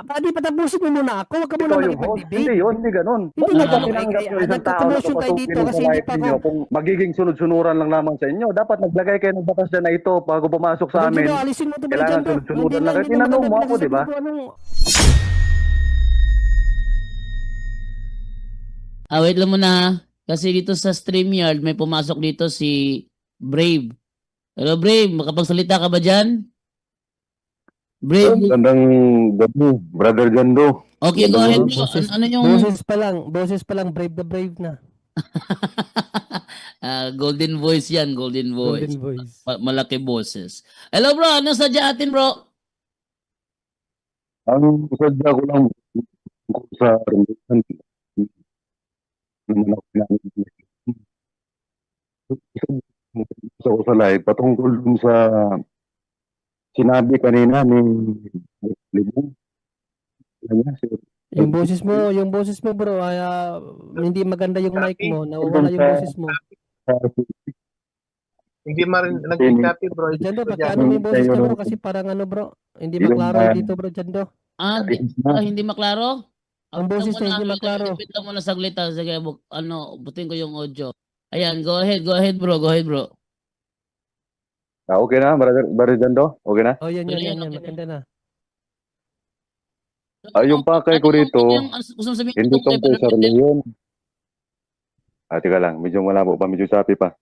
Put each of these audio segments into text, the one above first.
patapusin mo muna ako. Huwag ka muna Ikaw yung host. makipag-debate. Hindi yun, hindi ganun. Hindi Bakit nga ba ganun. tinanggap nyo isang tao na Nagko-commotion tayo papasukin dito sa kasi hindi live pa ako. ninyo kung magiging sunod-sunuran lang naman sa inyo? Dapat naglagay kayo ng batas dyan na ito bago pumasok sa Bro Jando, amin. alisin mo ito, Bro Kailangan Jando. Hindi sunod-sunuran na, lang. hindi Kahit na tinanong maganda mo ako, di pinagsasabi ba? ko. Anong... Wait lang muna ha. Kasi dito sa StreamYard, may pumasok dito si Brave. Hello, Brave. Makapagsalita ka ba dyan? Brave. Gandang gabi, Brother Jando. Okay, go ahead bro. Ano yung... Boses pa lang, brave na brave na. golden voice yan, golden voice. Golden voice. Malaki boses. Hello bro, ano sadya atin bro? Ang sadya ko lang sa religion naman ako sa live patungkol dun sa sinabi kanina ni Limong. Yung boses mo bro, ay, hindi maganda yung mic mo, nawawala yung boses mo. Hindi nag-copy bro. Jando, pakiano mo yung boses ka bro kasi parang ano bro, hindi maklaro dito bro Jando. Hindi maklaro? Ang boses niya hindi maklaro. Repeat lang muna saglit ha. Sige, butin ko yung audio. Ayan, go ahead bro, go ahead bro. Okay na, Brother Jando? Okay na? Oh, yan, maganda na. Yung pakay ko rito, hindi tungkol sa reliyon. Teka lang, medyo malabo pa, medyo sapi pa.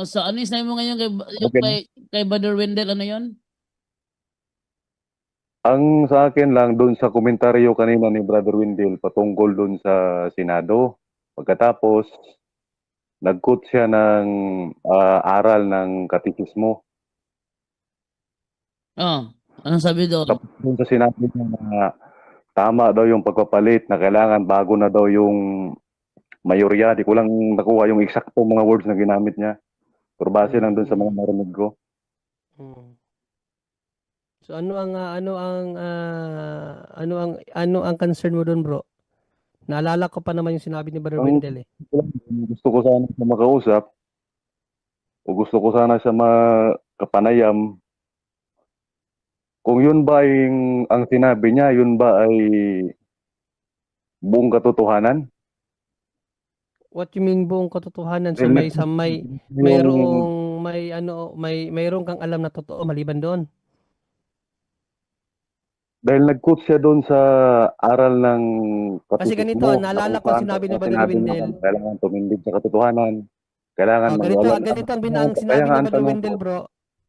So ano yung sinabi mo ngayon kay Brother Wendell, ano yun? Ang sa akin lang doon sa komentaryo kanina ni Brother Wendell patungkol doon sa Senado. Pagkatapos, nag-quote siya ng aral ng katekismo. Anong sabi doon? Tapos doon sa sinabi niya na tama daw yung pagpapalit na kailangan bago na daw yung mayorya. Di ko lang nakuha yung eksaktong mga words na ginamit niya. Pero base lang doon sa mga narinig ko. So ano ang concern mo doon bro? Naalala ko pa naman yung sinabi ni Brother Wendell eh. Gusto ko sana siya makausap o gusto ko sana siya makapanayam. Kung yun ba ang sinabi niya, yun ba ay buong katotohanan? What you mean buong katotohanan? So mayroong kang alam na totoo maliban doon. Dahil nag-quote siya doon sa aral ng katekismo. Kasi ganito, naalala ko sinabi ni Brother Wendell. Kailangan tumindig sa katotohanan. Kailangan ganito ang sinabi ni Brother Wendell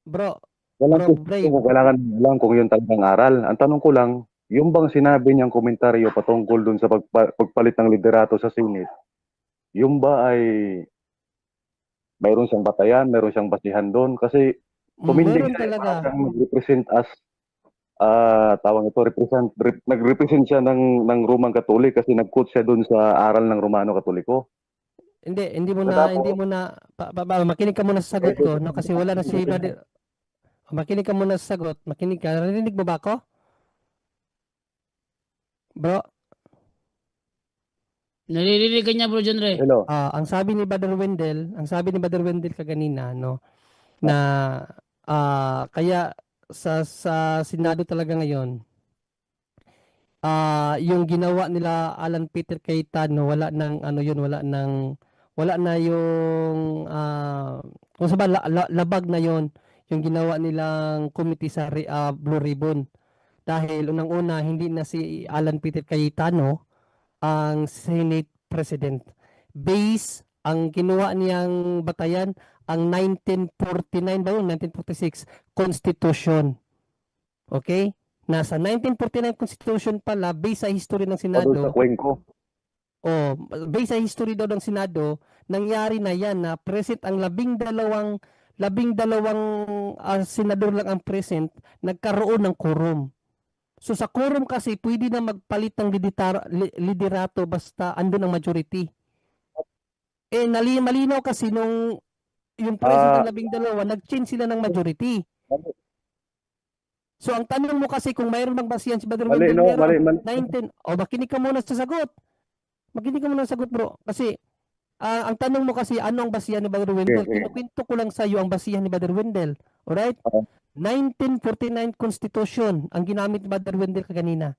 bro. Kailangan lang kung yun talagang aral. Ang tanong ko lang, yung bang sinabi niyang komentaryo patungkol doon sa pagpalit ng liderato sa Senate, yung ba ay mayroon siyang batayan, mayroon siyang basihan doon? Kasi tumindig siya, parang mag-represent as nag-represent siya ng Roman Katolik kasi nag-quote siya doon sa aral ng Romano Katoliko. Hindi mo na makinig ka muna sa sagot ko no kasi wala na si Brother. Makinig ka muna sa sagot. Makinig ka. Narinig mo ba ako? Bro? Naririnig ka niya bro John Ray. Hello. Ang sabi ni Brother Wendell kaganina no na kaya sa Senado talaga ngayon yung ginawa nila Alan Peter Cayetano wala na yung kung sa labag na yon yung ginawa nilang committee sa Blue Ribbon dahil unang-una hindi na si Alan Peter Cayetano ang Senate President. Base ang kinuha niyang batayan ang 1949 ba yun? 1946 Constitution. Okay? Nasa 1949 Constitution pala, base sa history ng Senado. Sa kwengko. Base sa history daw ng Senado, nangyari na yan na present ang labing dalawang senador lang ang present, nagkaroon ng quorum. So sa quorum kasi, pwede na magpalit ng liderato basta andun ang majority. Malinaw kasi nung yung president ng labing dalawa, nag-change sila ng majority. So ang tanong mo kasi kung mayroon bang basihan si Brother Wendell, meron 19. Makinig ka muna sa sagot. Bro. Kasi ang tanong mo kasi ano ang basihan ni Brother Wendell? Kinukwento ko lang sa iyo ang basihan ni Brother Wendell. Alright? 1949 Constitution ang ginamit ni Brother Wendell kaganina.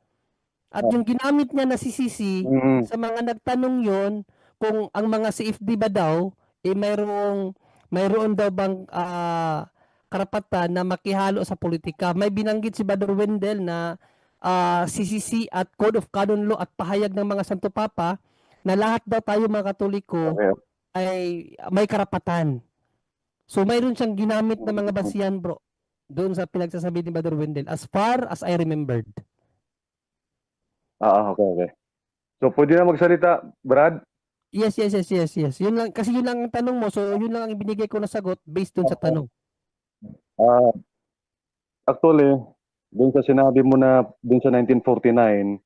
At yung ginamit niya na CCC Mm. sa mga nagtanong yon kung ang mga CFD ba daw mayroon daw bang karapatan na makihalo sa politika. May binanggit si Brother Wendell na CCC at Code of Canon Law at pahayag ng mga Santo Papa na lahat daw tayo mga Katoliko Okay. ay may karapatan. So mayroon siyang ginamit na mga basihan, bro, doon sa pinagsasabi ni Brother Wendell as far as I remembered. Okay. So, pwede na magsalita, Brad? Yes. Yun lang, kasi yun lang ang tanong mo. So yun lang ang ibinigay ko na sagot based doon sa tanong. Ah, actually, dun sa sinabi mo na dun sa 1949,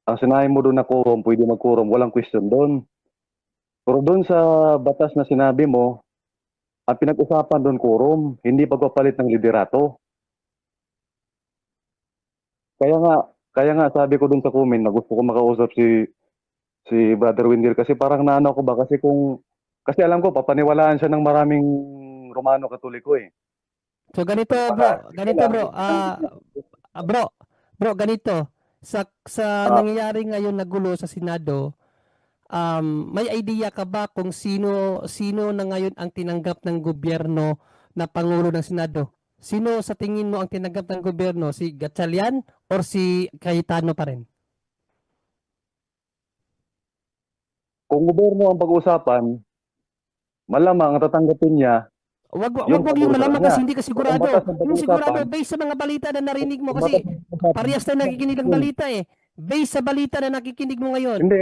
ang sinabi mo doon na quorum, pwede mag-quorum, walang question doon. Pero doon sa batas na sinabi mo, ang pinag-usapan doon quorum, hindi pagpapalit ng liderato. Kaya nga sabi ko doon sa comment na gusto ko makausap si Brother Wendell kasi parang naano ko ba kasi alam ko papaniwalaan siya ng maraming Romano Katoliko eh. So ganito bro, bro, ganito. Sa nangyayari ngayon na gulo sa Senado, may idea ka ba kung sino na ngayon ang tinanggap ng gobyerno na pangulo ng Senado? Sino sa tingin mo ang tinanggap ng gobyerno? Si Gatchalian or si Cayetano pa rin? Kung gobyerno ang pag-uusapan, malamang ang tatanggapin niya Wag yung yung malaman niya. kasi hindi ka sigurado. Kung batas ang Yung sigurado pag-uusapan, based sa mga balita na narinig mo kung kasi batas ang pag-uusapan, parehas tayo nakikinig ng balita eh. Based sa balita na nakikinig mo ngayon. Hindi.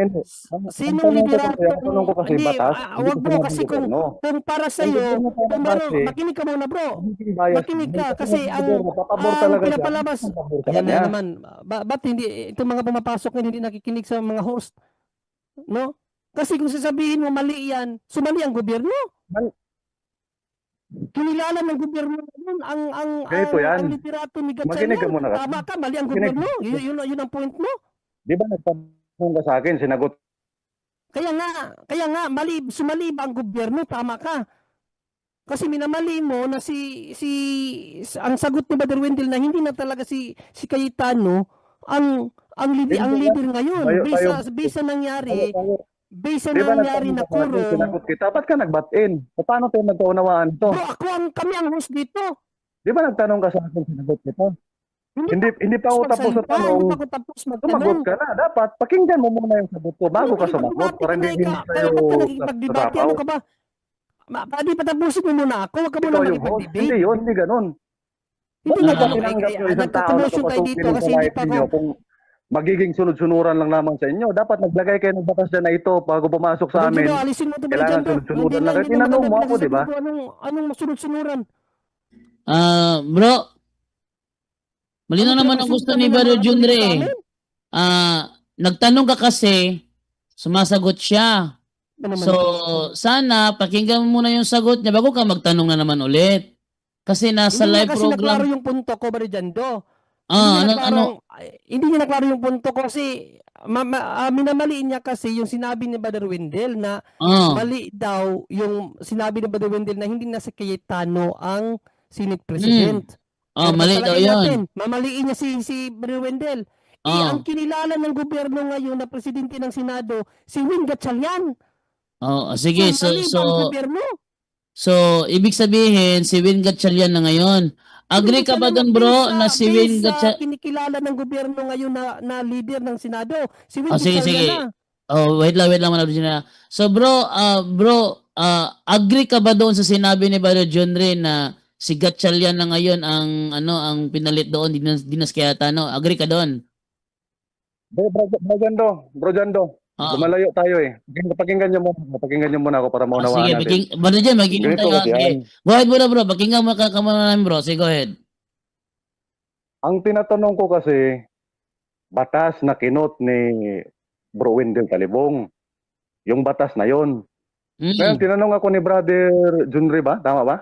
Sinong liderato? Ang tanong ko kasi Hindi, batas, wag hindi bro ko kasi sinabi gobyerno. kung para sa Kung iyo, gobyerno tayo kung base, makinig ka muna bro. magiging bias. Makinig ka kasi papabor ang talaga siya. pinapalabas. Papabor Ayan talaga. na naman. Ba't hindi itong mga pumapasok na hindi nakikinig sa mga host? No? Kasi kung sasabihin mo mali yan, sumali ang gobyerno. Kinilala ng gobyerno yun, Ganito yan. ang literato ni Makinig ka Gatchalian. muna kasi. Tama ka, mali ang Makinig. gobyerno. Yun ang point mo. Di ba nagtanong ka sa akin, sinagot Kaya nga, sumali ba ang gobyerno? Tama ka. Kasi minamali mo na ang sagot ni Brother Wendell na hindi na talaga si Cayetano ang leader ngayon. Based sa nangyari, based sa Di ba nangyari na nagtanong ka sa akin, quorum. sinagot kita, ba't ka nag-butt-in? Paano tayo magkaunawaan to? Bro, kami ang host dito. Di ba nagtanong ka sa akin, sinagot kita? Hindi pa ako tapos sa Hindi tanong. pa ako tapos Sumagot magtanong. ka na. Dapat, pakinggan mo muna yung sagot ko bago ka sumagot para hindi Kaya tayo ba't ka nakikipag-debate? Ano ka ba? Pwede patapusin mo muna ako. Huwag ka muna Ikaw yung host. makipag-debate. Hindi yun, hindi ganun. Hindi Ba't na ba tinanggap nyo isang tao na nagka-promotion tayo dito papasukin kasi sa hindi live pa ninyo ako. kung magiging sunod-sunuran lang naman sa inyo. Dapat naglagay kayo ng batas dyan na ito bago pumasok sa amin. Gino, alisin mo ito ba Kailangan dyan, bro? sunod-sunuran lang. Hindi na Tinanong maganda mo ako, di ba? pinagsasabi ko anong masunod-sunuran. Bro, malinaw Ano naman ang gusto pinapasukan ni mo ng Brother mga Junre. Katoliko sa amin? Nagtanong ka kasi, sumasagot siya. Ba naman? So, sana pakinggan mo muna yung sagot niya bago ka magtanong na naman ulit. Kasi nasa Hindi niya live kasi naklaro program. yung punto ko, Brother Jando. Ano? Hindi niya naklaro yung punto ko kasi minamaliin niya kasi yung sinabi ni Brother Wendell na mali daw yung sinabi ni Brother Wendell na hindi na si Cayetano ang Senate President. Mali daw yun. Mamaliin niya si Brother Wendell. Ang kinilala ng gobyerno ngayon na presidente ng Senado, si Win Gatchalian. Sige, mali ba ang gobyerno? So, ibig sabihin, si Win Gatchalian na ngayon. Agree ka ba doon, bro, na si Win Gatchalian? Kinikilala ng gobyerno ngayon na leader ng Senado. Si Win Sige. Gatchalian na. Wait lang muna. So, bro, agree ka ba doon sa sinabi ni Brother John Ray na si Gatchalian na ngayon ang pinalit doon, Dinas Cayetano? Agree ka doon? Bro Jando. Lumalayo tayo eh. Pakinggan niyo muna ako para maunawaan natin. Sige, Brother John, mag-inom tayo. Sige. Go ahead muna, bro. Pakinggan mo ka muna namin, bro. Sige, go ahead. Ang tinatanong ko kasi, batas na kinot ni Bro Wendell Talibong. Yung batas na yon. Ngayon, tinanong ako ni Brother Junri ba? Tama ba?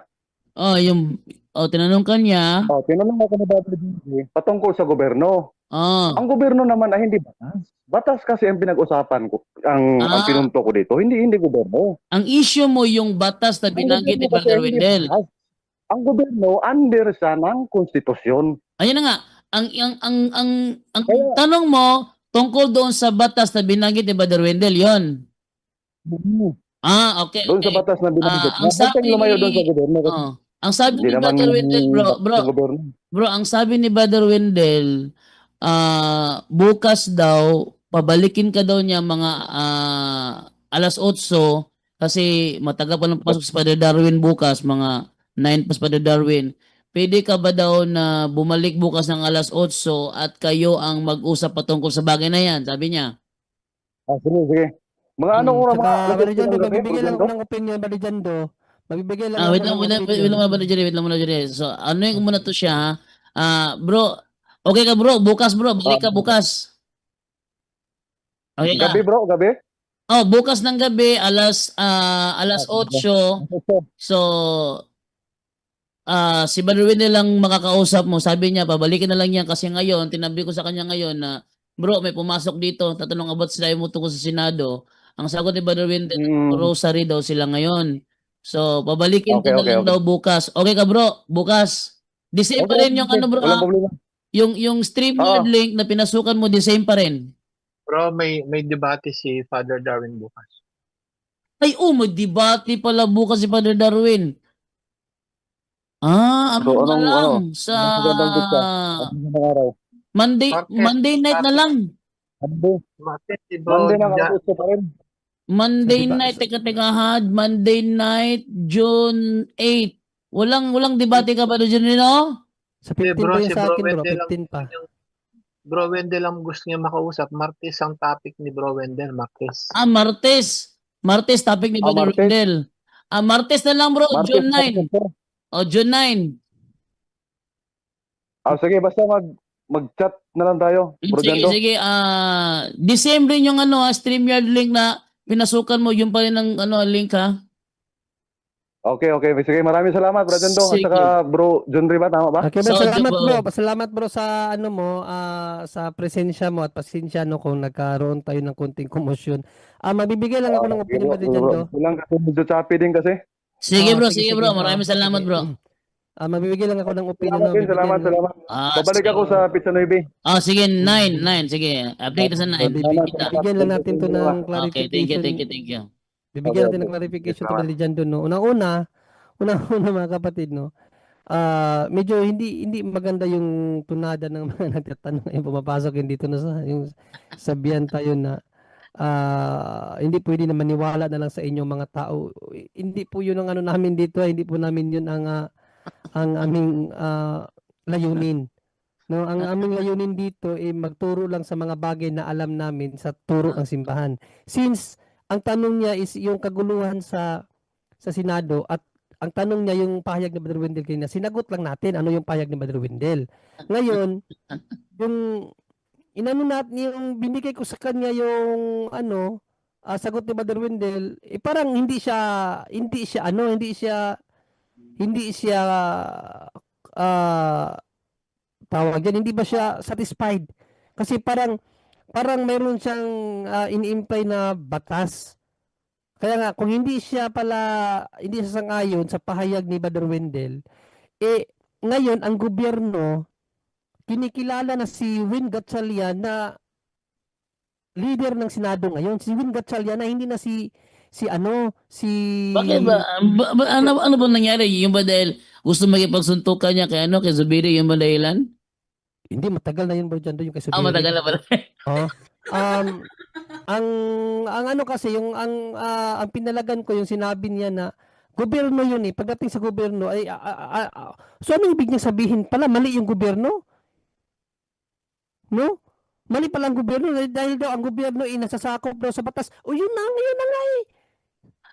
Tinanong ka niya. Tinanong ako ni Brother Junri patungkol sa gobyerno. Ang gobyerno naman ay hindi batas. Batas kasi ang pinag-usapan ko, ang pinunto ko dito, hindi gobyerno. Ang issue mo yung batas na binanggit ni Brother Wendell. Ang gobyerno under sa ng konstitusyon. Ayun na nga. Ang tanong mo Tungkol doon sa batas na binanggit ni Brother Wendell, yon. Okay, Doon sa okay. batas na binanggit. Ang Huwag kang sabi lumayo doon sa gobyerno kasi ang sabi hindi ni naman Brother Wendell, sa gobyerno. bro, ang sabi ni Brother Wendell, bukas daw, pabalikin ka daw niya mga alas 8 kasi matagal pa ng pasok si Father Darwin bukas, mga 9 pa si Father Darwin. Pwede ka ba daw na bumalik bukas ng alas 8 at kayo ang mag-usap patungkol sa bagay na yan? Sabi niya. Sige, sige. Mga anong oras, mga Saka, alas Brother 8 Jando, ng gabi, magbibigay lang ako Brother ng opinion, Brother Jando. Magbibigay lang Wait ako ng lang opinion. muna Jerry, wait lang muna Jerry. So, ano yung muna to siya, ha? Bro, okay ka bro, bukas bro, balik ka bukas. Okay ka? Gabi bro, gabi? Oh, bukas ng gabi, alas 8. So, si Brother Wendell lang makakausap mo. Sabi niya, pabalikin na lang niya kasi ngayon, tinabi ko sa kanya ngayon na, bro, may pumasok dito, tatanong about sila mo tungkol sa Senado. Ang sagot ni Brother Wendell, rosary daw sila ngayon. So, pabalikin ka na lang daw bukas. Okay ka bro, bukas. The same pa rin yung ano bro, Walang problema. yung StreamYard link na pinasukan mo, the same pa rin. Bro, may debate si Father Darwin bukas. Ay, may debate pala bukas si Father Darwin. Ano So, na anong, lang sa anong magandang dito? Anong araw? Monday night na lang. Martes si Bro Monday na, gusto pa rin. Monday Sa night, teka, Monday night, June 8. Walang debate ka ba doon, no? Sa 15 bro, pa yun si sa Bro akin, bro. Wendell 15 pa. Bro Wendell ang gusto niya makausap. Martes ang topic ni Bro Wendell, Martes. Martes. Martes, topic ni Brother Martes. Wendell. Martes na lang, bro, Martes, June 9. June 9. Sige, basta mag-chat na lang tayo, Bro Jando. Sige. December yung StreamYard link na pinasukan mo, yung pa rin ang link, ha? Okay. Sige, maraming salamat, Bro Jando. At Sige. saka, Bro John Riva, tama ba? Okay, bro. So, Salamat, bro. bro. Salamat, bro, sa sa presensya mo at pasensya kung nagkaroon tayo ng konting komosyon. Magbibigay lang ako ng opinion, Brother Jando. Ilang kasi medyo choppy din kasi. Sige, bro. Sige. Maraming salamat, Sige. bro. Magbibigay lang ako ng opinion. Salamat din, salamat. Babalik sige. ako sa Pizza 9. Sige, 9. Sige, update sa 9. Bibigyan lang natin to ng Okay, clarification. thank you. Bibigyan natin ng clarification to Brother Jando, no. Unang-una mga kapatid, no. Medyo hindi maganda yung tunada ng mga nagtatanong yung pumapasok dito na sa yung sabihan tayo na hindi pwede na maniwala na lang sa inyong mga tao. Hindi po yun ang namin dito, hindi po namin yun ang aming layunin. No, ang aming layunin dito ay magturo lang sa mga bagay na alam namin sa turo ng simbahan. Since ang tanong niya is yung kaguluhan sa Senado at ang tanong niya yung pahayag ni Brother Wendell kanina, sinagot lang natin ano yung pahayag ni Brother Wendell. Ngayon, yung inano natin, yung binigay ko sa kanya yung sagot ni Brother Wendell, parang hindi siya tawag yan, hindi ba siya satisfied? Kasi parang mayroon siyang ini-imply na batas. Kaya nga, kung hindi siya sang-ayon sa pahayag ni Brother Wendell, ngayon, ang gobyerno, kinikilala na si Win Gatchalian na leader ng Senado ngayon. Si Win Gatchalian na hindi na Bakit ba? Ano ba nangyari? Yung ba dahil gusto makipagsuntukan niya kay Zubiri, yung ba dahilan? Hindi, matagal na yun, Bro Jando, yung kay Zubiri. Matagal na pala. Ang kasi ang pinalagan ko yung sinabi niya na gobyerno yun pagdating sa gobyerno ay so anong ibig niya sabihin pala mali yung gobyerno, no? Mali pala ang gobyerno dahil daw ang gobyerno ay nasasakop daw sa batas. Yun na nga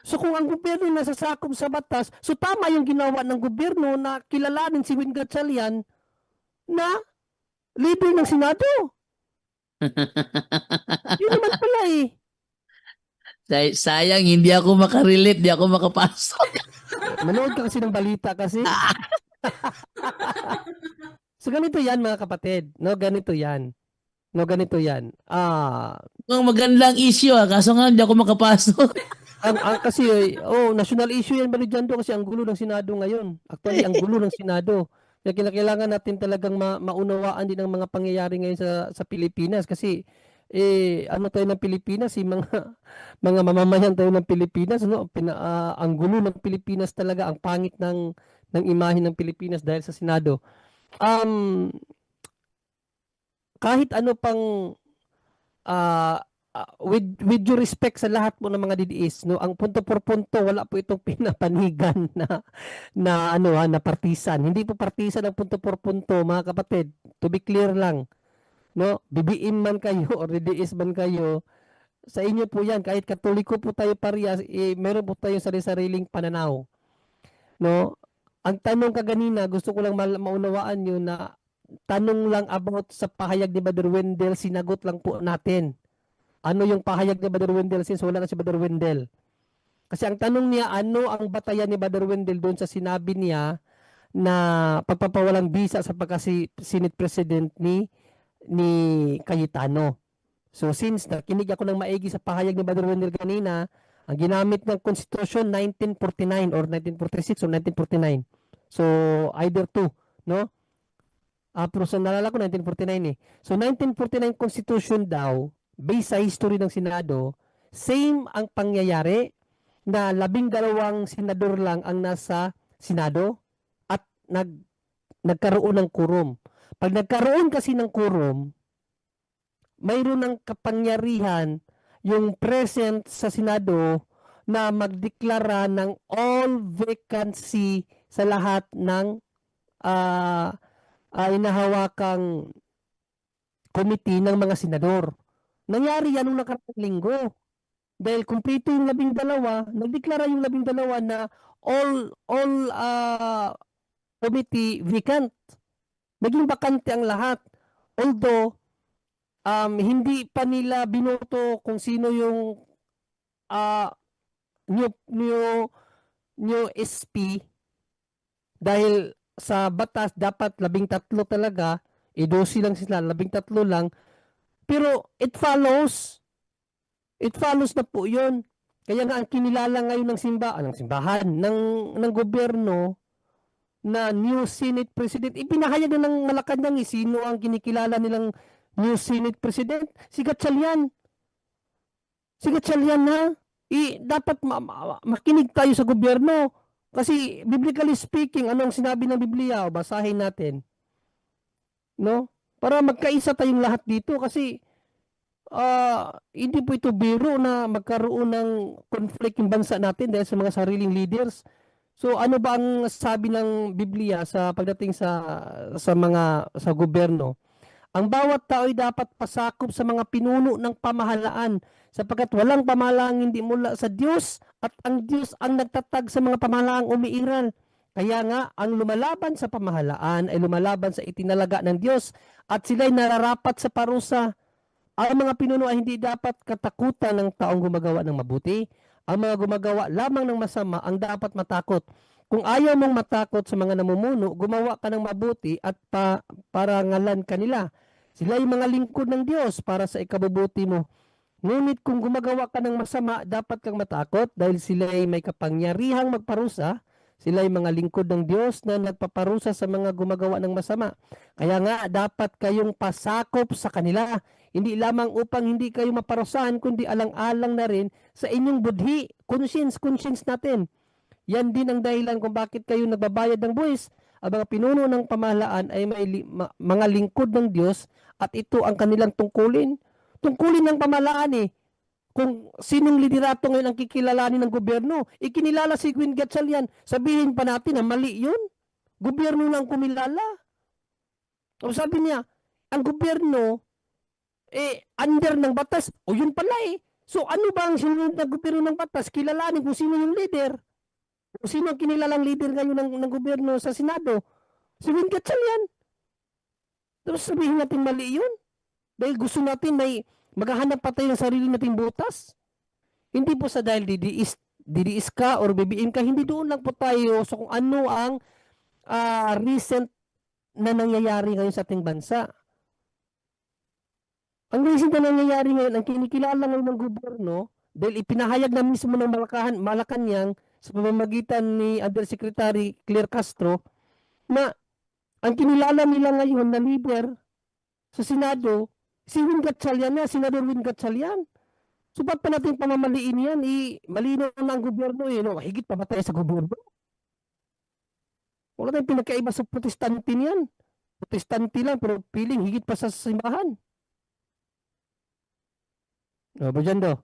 so kung ang gobyerno ay nasasakop sa batas, so tama yung ginawa ng gobyerno na kilalanin si Win Gatchalian na leader ng Senado. Yun naman pala Sayang, hindi ako makarelate, hindi ako makapasok. Manood ka kasi ng balita kasi. So ganito yan mga kapatid. Ganito yan. Ang magandang issue kaso nga hindi ako makapasok. Kasi national issue yan, Brother Jando, kasi ang gulo ng Senado ngayon. Actually, ang gulo ng Senado. Kaya kailangan natin talagang maunawaan din ang mga pangyayari ngayon sa Pilipinas kasi ano tayo ng Pilipinas, mga mga mamamayan tayo ng Pilipinas, no? Ang gulo ng Pilipinas talaga, ang pangit ng imahe ng Pilipinas dahil sa Senado. Kahit ano pang ah, with due respect sa lahat po ng mga DDS, no, ang punto por punto wala po itong pinapanigan na partisan. Hindi po partisan ang punto por punto, mga kapatid. To be clear lang, no, BBM man kayo or DDS man kayo, sa inyo po yan. Kahit Katoliko po tayo parehas, meron po tayong sariling pananaw, no. Ang tanong kaganina, gusto ko lang maunawaan nyo na tanong lang about sa pahayag ni Brother Wendell, sinagot lang po natin. Ano yung pahayag ni Brother Wendell since wala na si Brother Wendell? Kasi ang tanong niya, ano ang batayan ni Brother Wendell doon sa sinabi niya na pagpapawalang bisa sa pagka-Senate President ni Cayetano. So since nakinig ako ng maigi sa pahayag ni Brother Wendell kanina, ang ginamit ng Constitution 1949 or 1946 or 1949. So either two, no? Pero sa nalala ko 1949 eh. So 1949 Constitution daw, based sa history ng Senado, same ang pangyayari na 12 senador lang ang nasa Senado at nagkaroon ng quorum. Pag nagkaroon kasi ng quorum, mayroon ng kapangyarihan yung present sa Senado na magdeklara ng all vacancy sa lahat ng inahawakang committee ng mga senador. Nangyari yan nung nakaraang linggo. Dahil kumpleto yung 12, nagdeklara yung 12 na all committee vacant. Naging bakante ang lahat. Although, hindi pa nila binoto kung sino yung new SP dahil sa batas dapat 13 talaga, 12 lang sila, 13 lang. Pero it follows na po yun. Kaya nga ang kinilala ngayon ng simbahan, ng gobyerno na new Senate President, ipinahayag na ng Malacanang sino ang kinikilala nilang new Senate President? Si Gatchalian. Si Gatchalian na. Dapat makinig tayo sa gobyerno. Kasi biblically speaking, ano ang sinabi ng Biblia? O, basahin natin. No? Para magkaisa tayong lahat dito kasi hindi po ito biro na magkaroon ng conflict yung bansa natin dahil sa mga sariling leaders. So ano ba ang sabi ng Biblia sa pagdating sa gobyerno? Ang bawat tao ay dapat pasakop sa mga pinuno ng pamahalaan sapagkat walang pamahalaang hindi mula sa Diyos at ang Diyos ang nagtatag sa mga pamahalaang umiiral. Kaya nga, ang lumalaban sa pamahalaan ay lumalaban sa itinalaga ng Diyos at sila'y nararapat sa parusa. Ang mga pinuno ay hindi dapat katakutan ng taong gumagawa ng mabuti. Ang mga gumagawa lamang ng masama ang dapat matakot. Kung ayaw mong matakot sa mga namumuno, gumawa ka ng mabuti at parangalan kanila. Sila ay mga lingkod ng Diyos para sa ikabubuti mo. Ngunit kung gumagawa ka ng masama, dapat kang matakot dahil sila ay may kapangyarihang magparusa. Sila ay mga lingkod ng Diyos na nagpaparusa sa mga gumagawa ng masama. Kaya nga, dapat kayong pasakop sa kanila. Hindi lamang upang hindi kayo maparusahan, kundi alang-alang na rin sa inyong budhi, conscience natin. Yan din ang dahilan kung bakit kayo nagbabayad ng buwis. Ang mga pinuno ng pamahalaan ay mga lingkod ng Diyos at ito ang kanilang tungkulin. Tungkulin ng pamahalaan kung sinong liderato ngayon ang kikilalanin ng gobyerno. Ikinilala si Queen Gatchalian. Sabihin pa natin na mali yun. Gobyerno lang kumilala. O sabi niya, ang gobyerno under ng batas. O yun pala So ano ba ang sinunod na gobyerno ng batas? Kilalanin kung sino yung leader. Kung sino ang kinilalang leader ngayon ng gobyerno sa Senado. Si Queen Gatchalian. Tapos sabihin natin mali yun. Dahil gusto natin maghahanap pa tayo ng sarili nating butas. Hindi po sa dahil DDS ka or BBM ka, hindi doon lang po tayo sa kung ano ang recent na nangyayari ngayon sa ating bansa. Ang recent na nangyayari ngayon, ang kinikilala ngayon ng gobyerno, dahil ipinahayag na mismo ng Malacanang sa pamamagitan ni Undersecretary Claire Castro, na ang kinilala nila ngayon na leader sa Senado Si Win Gatchalian na, Senador Win Gatchalian. So ba't pa natin pamamaliin yan? Malinaw na ang gobyerno eh. No? Higit pa ba tayo sa gobyerno? Wala tayong pinagkaiba sa protestante niyan. Protestante lang pero piling higit pa sa simbahan. Bro Jando.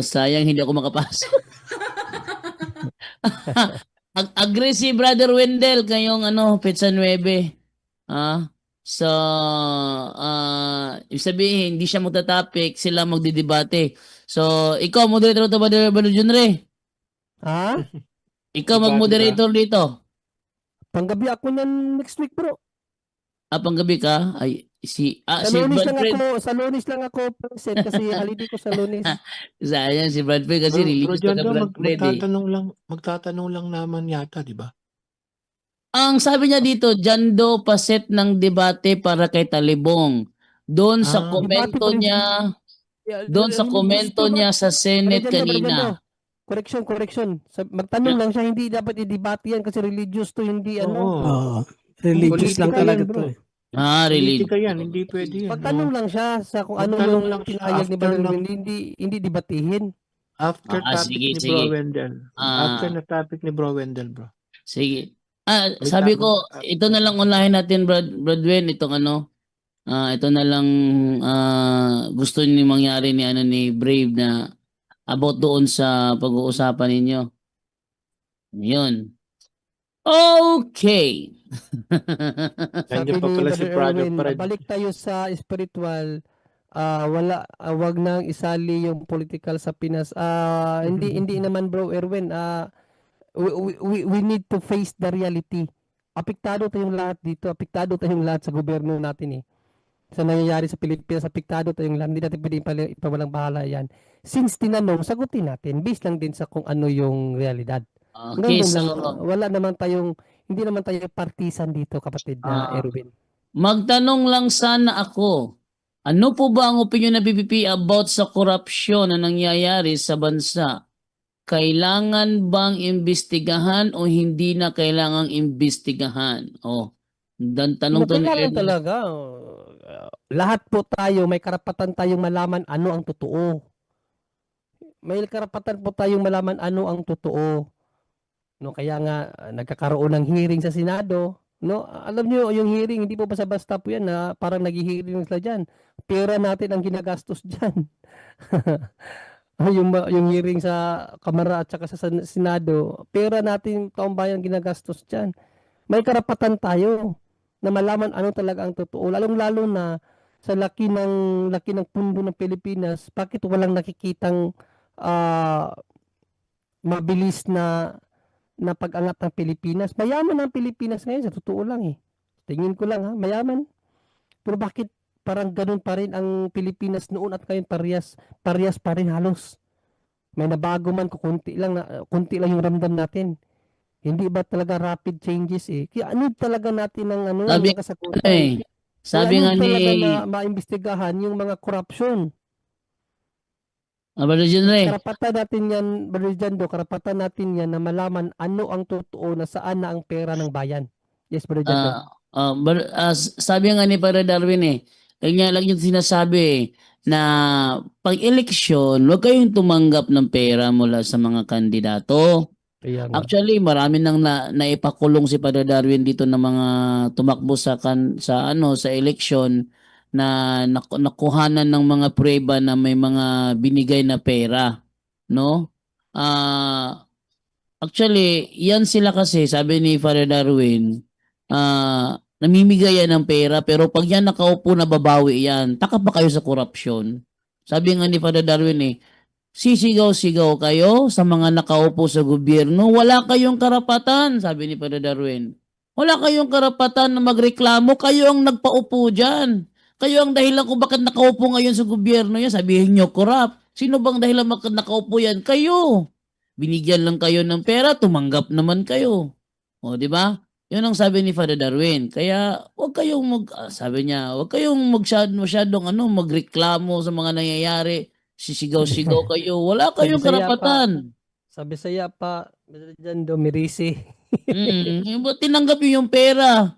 Sayang hindi ako makapasok. Agree si Brother Wendell kayong Petsa 9. So, ibig sabihin, hindi siya magta-topic, sila magdidebate. So, ikaw, moderator to ba, Brother Junre? Ha? Ikaw, Debate mag-moderator dito. Panggabi ako niyan next week bro. Panggabi ka? Ay, si Sa Lunes lang ako, present kasi holiday ko sa Lunes. Sayang si Brad Fred kasi Bro religious ka Jando, Brad Fred eh. magtatanong lang naman yata, di ba? Ang sabi niya dito, Jando paset ng debate para kay Talibong. Doon sa Ah, komento debate pa rin. niya, doon sa komento niya sa Senate kanina. Correction. Magtanong lang siya, hindi dapat i-debate yan kasi religious to, hindi Oo. Religious lang Politika talaga yan, bro. to eh. Religious. Politika yan, hindi pwede yan. Magtanong lang siya sa kung ano Magtanong yung lang siya pinahayag ni after Brother ng- Win, hindi debatihin. After topic sige, ni sige. Bro Wendell. After Ah. na topic ni Bro Wendell, bro. Sige. Sabi ko, ito na lang unahin natin, Brad Wen, itong ito na lang gusto niyo mangyari ni Brave na about doon sa pag-uusapan ninyo. Yun. Okay. Nandiyan Sabi pa ni pala si Brother Prado Erwin, Fred. balik tayo sa spiritual. Wag nang isali yung political sa Pinas. Hindi naman bro Erwin. We need to face the reality. Apektado tayong lahat dito. Apektado tayong lahat sa gobyerno natin eh. Sa nangyayari sa Pilipinas, apektado tayong lahat. Hindi natin pwedeng ipawalang bahala yan. Since tinanong, sagutin natin. Based lang din sa kung ano yung realidad. Okay, Ganun lang. so Hindi naman tayo partisan dito kapatid na Erwin. magtanong lang sana ako. Ano po ba ang opinion ng PPP about sa korupsyon na nangyayari sa bansa? Kailangan bang imbestigahan o hindi na kailangang imbestigahan? Tanong to ni Kailangan Erwin. talaga. Lahat po tayo, may karapatan tayong malaman ano ang totoo. May karapatan po tayong malaman ano ang totoo. No, kaya nga nagkakaroon ng hearing sa Senado. No, alam niyo yung hearing hindi po basta-basta po yan na parang naghi-hearing sila diyan. Pera natin ang ginagastos diyan. yung hearing sa Kamara at saka sa Senado, pera natin taong bayan ginagastos diyan. May karapatan tayo na malaman ano talaga ang totoo. Lalong-lalo na sa laki ng pundo ng Pilipinas, bakit walang nakikitang mabilis na pag-angat ng Pilipinas? Mayaman ang Pilipinas ngayon, sa totoo lang eh. Tingin ko lang mayaman. Pero bakit parang ganun pa rin ang Pilipinas noon at ngayon parehas pa rin halos. May nabago man konti lang yung ramdam natin. Hindi ba talaga rapid changes eh? Kaya ano talaga natin ng Sabi ng kasagutan. sabi nga ni talaga na maimbestigahan yung mga corruption. Brother Junre. Karapatan natin yan, Brother Jando, karapatan natin yan na malaman ano ang totoo na saan na ang pera ng bayan. Yes, Brother Jando. Sabi nga ni Brother Darwin kanya lang yung sinasabi na pag eleksyon, huwag kayong tumanggap ng pera mula sa mga kandidato. Kaya nga. Actually, marami nang naipakulong si Brother Darwin dito ng mga tumakbo sa eleksyon na nakuhanan ng mga prueba na may mga binigay na pera, no? Actually, yan sila kasi, sabi ni Father Darwin, namimigay yan ng pera, pero pag yan nakaupo na babawi yan, taka pa kayo sa korupsyon. Sabi nga ni Father Darwin sisigaw-sigaw kayo sa mga nakaupo sa gobyerno, wala kayong karapatan, sabi ni Father Darwin. Wala kayong karapatan na magreklamo, kayo ang nagpaupo dyan. Kayo ang dahilan kung bakit nakaupo ngayon sa gobyerno yan, sabihin nyo, corrupt. Sino bang dahilan bakit nakaupo yan? Kayo. Binigyan lang kayo ng pera, tumanggap naman kayo. O, di ba? Yun ang sabi ni Father Darwin. Kaya, huwag kayong sabi niya, huwag kayong masyadong magreklamo sa mga nangyayari. Sisigaw-sigaw kayo. Wala kayong karapatan. Sa Bisaya pa, Brother Jando, mirisi. Tinanggap yung pera.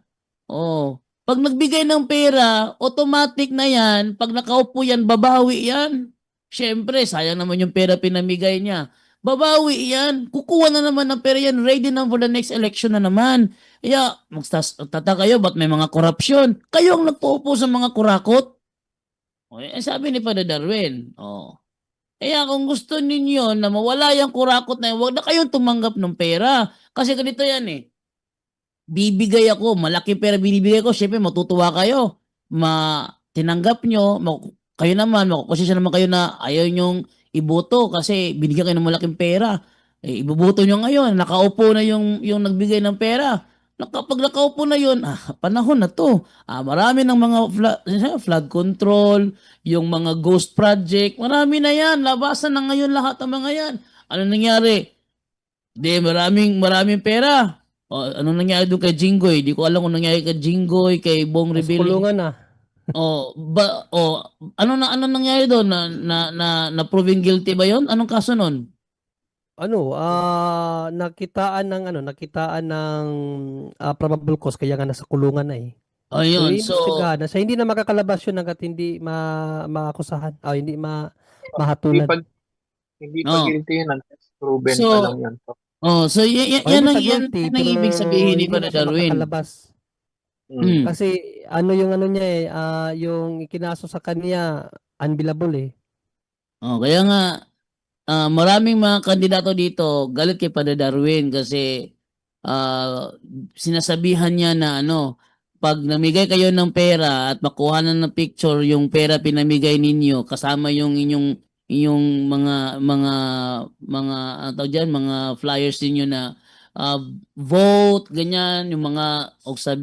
Pag nagbigay ng pera, automatic na yan. Pag nakaupo yan, babawi yan. Siyempre, sayang naman yung pera pinamigay niya. Babawi yan. Kukuha na naman ng pera yan. Ready na for the next election na naman. Kaya, magtataka kayo, ba't may mga korupsyon? Kayo ang nagpaupo sa mga kurakot. O, sabi ni Father Darwin. Oh. Kaya kung gusto ninyo na mawala yung kurakot na yun, huwag na kayong tumanggap ng pera. Kasi ganito yan eh. Bibigay ako, malaki pera binibigay ko, syempre matutuwa kayo. Tinanggap nyo, kayo naman, makukonsensya naman kayo na ayaw nyong iboto kasi binigyan kayo ng malaking pera. Eh, iboboto nyo ngayon, nakaupo na yung nagbigay ng pera. Kapag nakaupo na yun, panahon na to. Marami ng mga flood control, yung mga ghost project, marami na yan. Labasan na ngayon lahat ng mga yan. Ano nangyari? Maraming pera. Ano nangyari doon kay Jinggoy? Di ko alam kung nangyari kay Jinggoy, kay Bong Nasa Revilla. kulungan na. Ano nangyari doon na proving guilty ba 'yon? Anong kaso noon? Nakitaan ng probable cause kaya nga nasa kulungan na eh. Ayun. So, iimbestigahan na. Hindi na makakalabas yun hanggat hindi maakusahan. Hindi mahatulan. Hindi pa guilty yun. Proven So, pa lang yan. so yan Hindi ang pa guilty, ang ibig pero sabihin ni hindi Father na siya Darwin. makakalabas. Kasi yung niya eh, yung ikinaso sa kanya, unbillable eh. Kaya nga maraming mga kandidato dito galit kay Father Darwin kasi sinasabihan niya na pag namigay kayo ng pera at makuha na ng picture yung pera pinamigay ninyo kasama yung inyong ano tawag dyan, mga flyers ninyo na vote, ganyan, yung mga og sa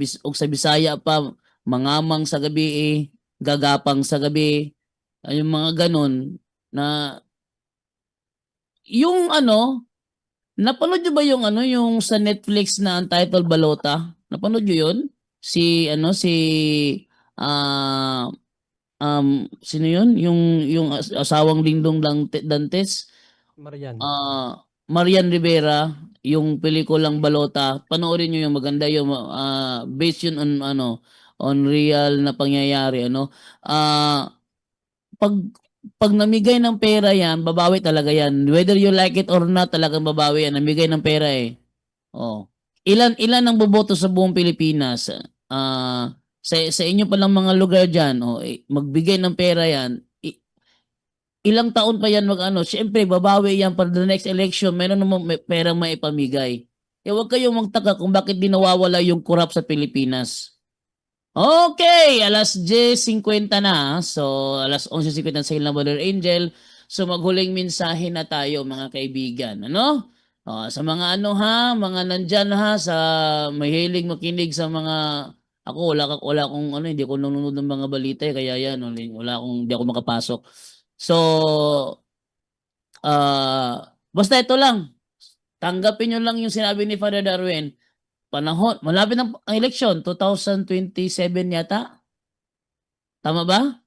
Bisaya pa, mangamang sa gabi gagapang sa gabi, yung mga ganun na yung napanood nyo ba yung sa Netflix na Untitled Balota? Napanood nyo yun? Si sino yun? Yung asawang Lingdong Dantes? Marian. Marian Rivera, yung pelikulang Balota. Panoorin nyo yung maganda yung based yun on real na pangyayari, pag namigay ng pera yan, babawi talaga yan. Whether you like it or not, talagang babawi yan. Namigay ng pera eh. Ilan ang boboto sa buong Pilipinas? Sa inyo palang mga lugar dyan, magbigay ng pera yan. Ilang taon pa yan Siyempre, babawi yan para the next election. Meron naman perang maipamigay. Huwag kayong magtaka kung bakit di nawawala yung corrupt sa Pilipinas. Okay, alas 10:50 na. So, alas 11:50 sa ilang Brother Angel. So, maghuling mensahe na tayo mga kaibigan. Sa mga mga nandyan sa mahilig makinig sa mga ako wala akong hindi ko nanonood ng mga balita kaya yan hindi ako makapasok. So, basta ito lang. Tanggapin nyo lang yung sinabi ni Father Darwin. Panahon, malapit ang election, 2027 yata? Tama ba?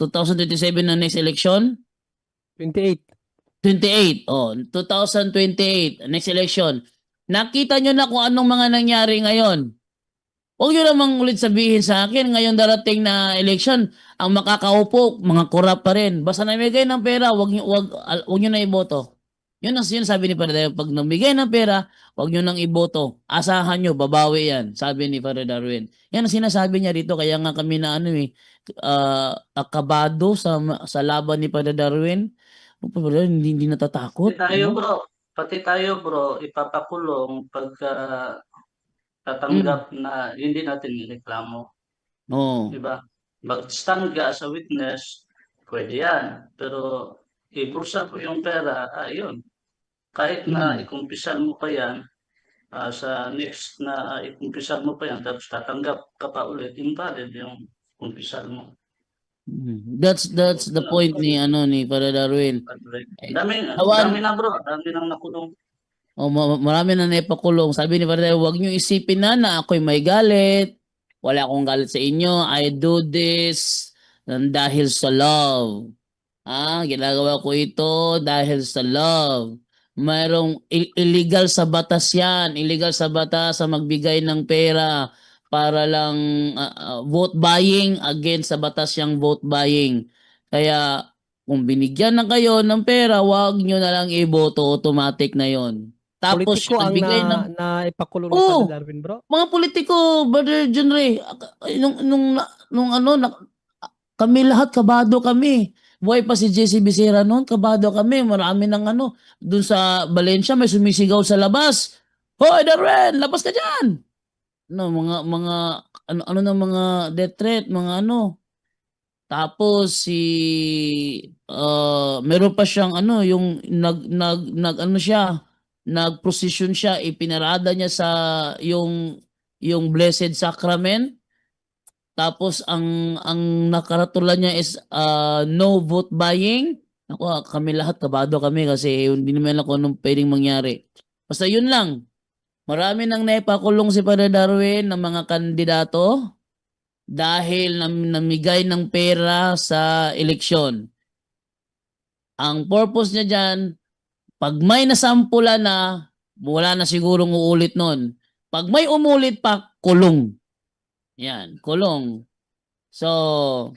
2027 na next election? 28. 28. 2028, next election. Nakita nyo na kung anong mga nangyari ngayon. Huwag nyo namang ulit sabihin sa akin, ngayon darating na election, ang makakaupo, mga korap pa rin. Basta namigay ng pera, huwag nyo na iboto. Yun ang sinasabi ni Father Darwin. Pag namigay ng pera, huwag nyo nang iboto. Asahan nyo, babawi yan. Sabi ni Father Darwin. Yan ang sinasabi niya dito. Kaya nga kami na akabado sa laban ni Father Darwin. Hindi natatakot. Pati tayo bro, ipapakulong pagka tatanggap na hindi natin ireklamo. Diba? Mag-stand ka as a witness, pwede yan. Pero ibursa ko yung pera, yun. Kahit na ikumpisal mo pa yan, sa next na ikumpisal mo pa yan, tapos tatanggap ka pa ulit, invalid yung kumpisal mo. That's the point ni Father Darwin. Dami na bro, dami nang nakulong. Marami na naipakulong. Sabi ni Father Darwin, huwag niyo isipin na ako'y may galit. Wala akong galit sa inyo. I do this dahil sa love. Ginagawa ko ito dahil sa love. Mayroong illegal sa batas yan. Illegal sa batas sa magbigay ng pera para lang vote buying against sa batas yung vote buying. Kaya kung binigyan na kayo ng pera, wag nyo na lang iboto, automatic na yon. Tapos Politiko yung ang nagbigay ng ipakulong ni Oo. Father Darwin, bro. mga politiko, Brother John Ray, kami lahat kabado kami. Buhay pa si JC Becerra noon, kabado kami. Marami ng dun sa Valencia may sumisigaw sa labas. Hoy, Darwin, labas ka diyan. No, mga ano na mga death threat, mga ano. Tapos meron pa siyang yung nag-procession siya, ipinarada niya sa yung Blessed Sacrament. Tapos ang nakaratula niya is no vote buying. Ako, kami lahat kabado kami kasi hindi naman alam kung anong pwedeng mangyari. Basta yun lang. Marami nang naipakulong si Father Darwin ng mga kandidato dahil namigay ng pera sa eleksyon. Ang purpose niya dyan, pag may nasampula na, wala na sigurong uulit nun. Pag may umulit pa, kulong. Yan, kulong. So,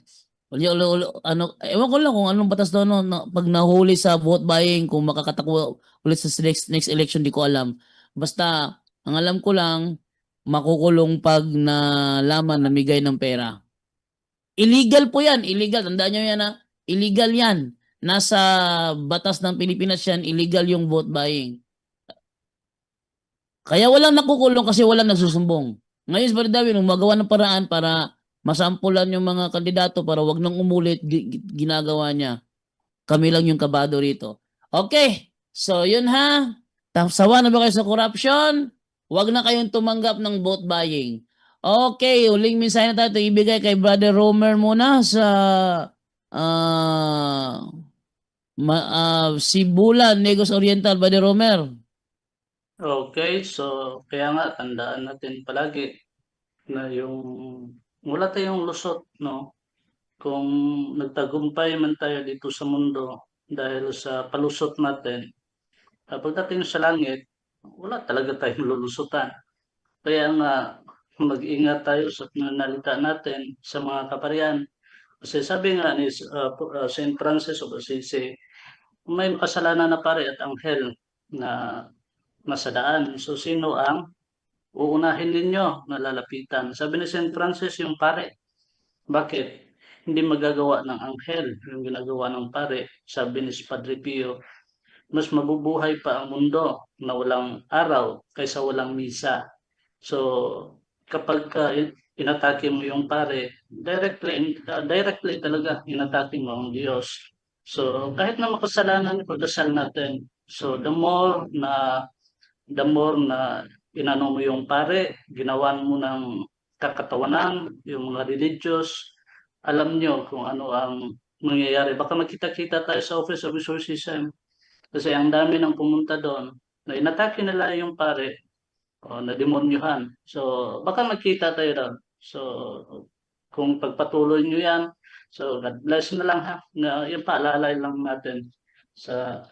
ewan ko lang kung anong batas doon pag nahuli sa vote buying, kung makakatakbo ulit sa next election, di ko alam. Basta, ang alam ko lang, makukulong pag nalaman namigay ng pera. Illegal po yan, illegal. Tandaan nyo yan illegal yan. Nasa batas ng Pilipinas yan, illegal yung vote buying. Kaya walang nakukulong kasi walang nagsusumbong. Ngayon, Brother Darwin, magawa ng paraan para masampulan yung mga kandidato para wag nang umulit, ginagawa niya. Kami lang yung kabado rito. Okay, so yun ha. Sawa na ba kayo sa corruption? Wag na kayong tumanggap ng vote buying. Okay, huling mensahe na tayo ibigay kay Brother Romer muna sa Sibulan, Negros Oriental, Brother Romer. Okay, so kaya nga tandaan natin palagi na yung wala tayong lusot, no? Kung nagtagumpay man tayo dito sa mundo dahil sa palusot natin, pagdating sa langit, wala talaga tayong lulusutan. Kaya nga mag-ingat tayo sa pananalita natin sa mga kaparian. Kasi sabi nga ni St. Francis of Assisi, may kasalanan na pare at anghel na nasa daan. So sino ang uunahin ninyo na lalapitan? Sabi ni St. Francis, yung pare. Bakit? Hindi magagawa ng anghel yung ginagawa ng pare. Sabi ni Padre Pio, mas mabubuhay pa ang mundo na walang araw kaysa walang misa. So kapag inatake mo yung pare, directly talaga inatake mo ang Diyos. So kahit na makasalanan, pagdasal natin. So the more na inano mo yung pare, ginawan mo ng kakatawanan, yung mga religious, alam nyo kung ano ang mangyayari. Baka magkita-kita tayo sa Office of Exorcism kasi ang dami nang pumunta doon na inatake nila yung pare o na demonyuhan. So baka magkita tayo doon. So kung pagpatuloy nyo yan, so God bless na lang ha. Na, yung paalalay lang natin sa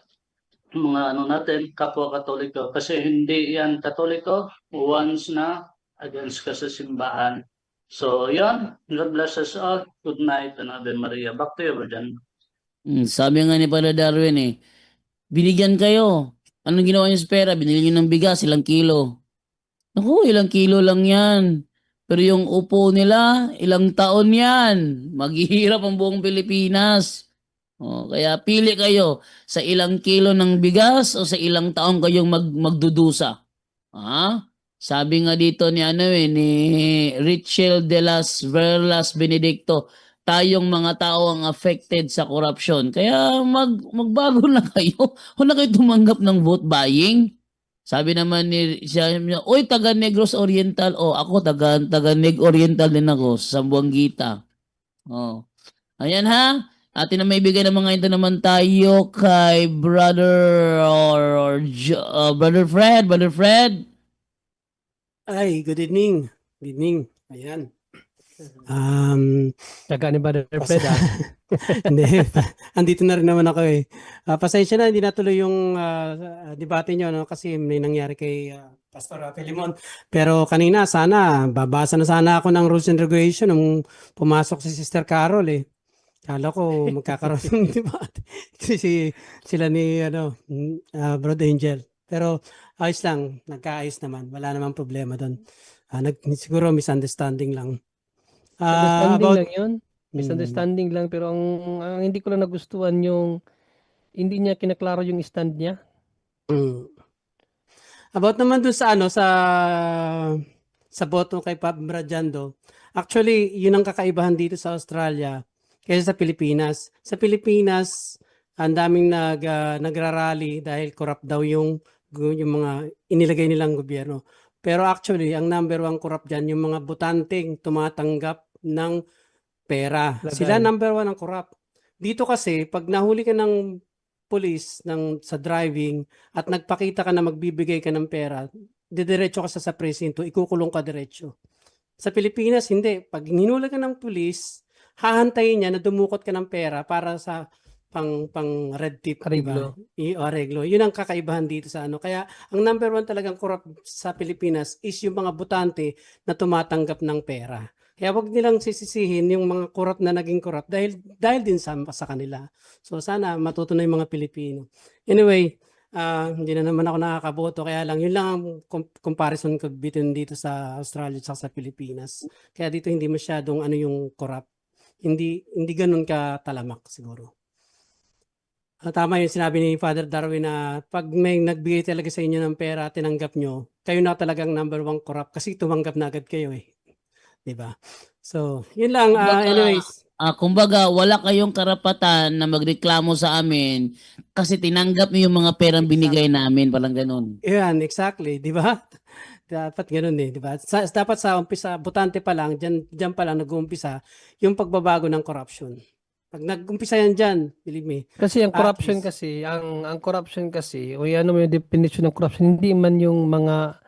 mga natin, kapwa Katoliko. Kasi hindi yan Katoliko once na against ka sa simbahan. So, yun. God bless us all. Good night and Ave Maria. Back to you, Brother. Sabi nga ni Father Darwin binigyan kayo. Anong ginawa niyo sa pera? Binili niyo ng bigas, ilang kilo. Naku, ilang kilo lang yan. Pero yung upo nila, ilang taon yan. Maghihirap ang buong Pilipinas. Kaya pili kayo sa ilang kilo ng bigas o sa ilang taon kayong magdudusa. Sabi nga dito ni ni Richel de las Verlas Benedicto, tayong mga tao ang affected sa corruption. Kaya magbago na kayo. Huwag na kayo tumanggap ng vote buying. Sabi naman siya, oy, taga Negros Oriental. Ako taga Neg Oriental din ako sa Sambuanguita. Ayan ha. Atin na may bigay ng mga ito naman tayo kay Brother Fred. Brother Fred. Ay, good evening. Good evening. Ayan. Tsaga ni Brother Fred, ah. Hindi, andito na rin naman ako eh. Pasensya na, hindi natuloy yung debate nyo, no? Kasi may nangyari kay Pastor Philemon. Pero kanina, sana, babasa na sana ako ng rules and regulation nung pumasok si Sister Carol eh. Kala ko magkakaroon ng debate. Sila ni Brother Angel. Pero ayos lang, nagkaayos naman. Wala namang problema doon. Siguro misunderstanding lang. Misunderstanding About lang yun. Misunderstanding lang. Pero ang hindi ko lang nagustuhan yung hindi niya kinaklaro yung stand niya. About naman dun sa sa boto kay Pap Brajando. Actually, yun ang kakaibahan dito sa Australia kaysa sa Pilipinas. Sa Pilipinas, ang daming nagrarally dahil corrupt daw yung mga inilagay nilang gobyerno. Pero actually, ang number one corrupt dyan, yung mga botanteng tumatanggap ng pera. Sila Lagay. number one ang corrupt. Dito kasi, pag nahuli ka ng police sa driving at nagpakita ka na magbibigay ka ng pera, didiretso ka sa presinto, ikukulong ka diretso. Sa Pilipinas, hindi. Pag hinuli ka ng police, hahantayin niya na dumukot ka ng pera para sa pang red tip, Areglo. diba? Areglo. Yun ang kakaibahan dito sa Kaya ang number one talagang corrupt sa Pilipinas is yung mga botante na tumatanggap ng pera. Kaya wag nilang sisisihin yung mga corrupt na naging corrupt dahil din sa kanila. So sana matuto na yung mga Pilipino. Anyway, hindi na naman ako nakakaboto, kaya lang yun lang ang comparison ko between dito sa Australia at sa Pilipinas. Kaya dito hindi masyadong yung corrupt. Hindi ganun ka talamak siguro. Tama yung sinabi ni Father Darwin na pag may nagbigay talaga sa inyo ng pera, tinanggap nyo, kayo na talagang number one corrupt kasi tumanggap na agad kayo eh. Diba? So, yun lang. Anyways. Kumbaga, wala kayong karapatan na magreklamo sa amin kasi tinanggap niyo yung mga perang binigay namin, parang ganun. Yan, exactly. Diba? Dapat ganun eh. Diba? Dapat sa umpisa, botante pa lang, dyan pa lang nag-uumpisa yung pagbabago ng corruption. Pag nag-umpisa yan dyan, believe me. Kasi ang corruption kasi, ang corruption kasi, o ano mo yung definition ng corruption, hindi man yung mga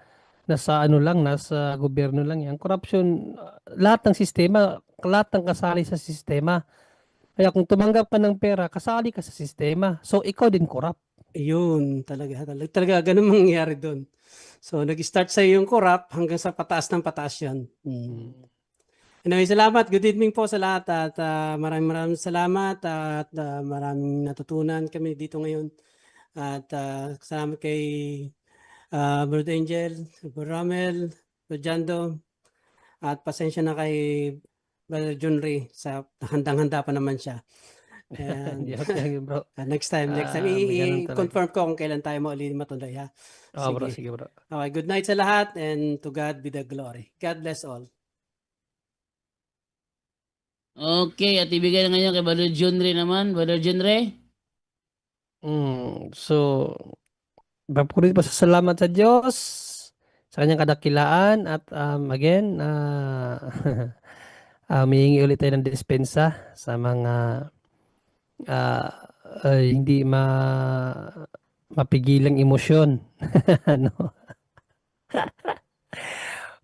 nasa nasa gobyerno lang yan. Corruption, lahat ng sistema, lahat ng kasali sa sistema. Kaya kung tumanggap ka ng pera, kasali ka sa sistema. So, ikaw din corrupt. Yun, talaga ganun mangyayari doon. So, nag-start sa yung corrupt hanggang sa pataas ng pataas yan. Anyway, salamat. Good evening po sa lahat at maraming salamat at maraming natutunan kami dito ngayon. At salamat kay Brother Angel, Brother Ramel, Brother Jando, at pasensya na kay Brother John Ray sa handang-handa pa naman siya. And, bro. next time, i-confirm ko kung kailan tayo matuloy ha. Bro, sige bro. Okay, good night sa lahat and to God be the glory. God bless all. Okay, at ibigay na ngayon kay Brother John Ray naman. Brother John Ray? So, papuri pa sa salamat sa Diyos sa kanyang kadakilaan at again, humihingi ulit tayo ng dispensa sa mga hindi mapigilang emosyon. Ano?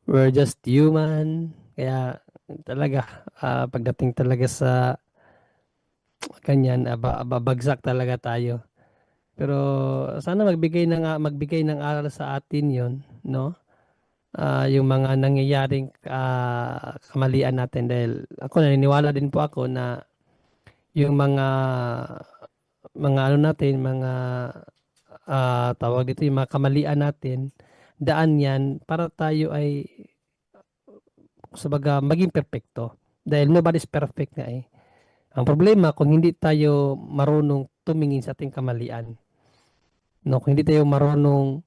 We're just human. Kaya talaga, pagdating talaga sa kanyan, babagsak talaga tayo. Pero sana magbigay ng aral sa atin 'yon, no? Yung mga nangyayaring kamalian natin dahil ako naniniwala din po ako na yung mga tawag dito, yung mga kamalian natin, daan yan para tayo ay maging perpekto. Dahil nobody's perfect nga eh. Ang problema kung hindi tayo marunong tumingin sa ating kamalian. No, kung hindi tayo marunong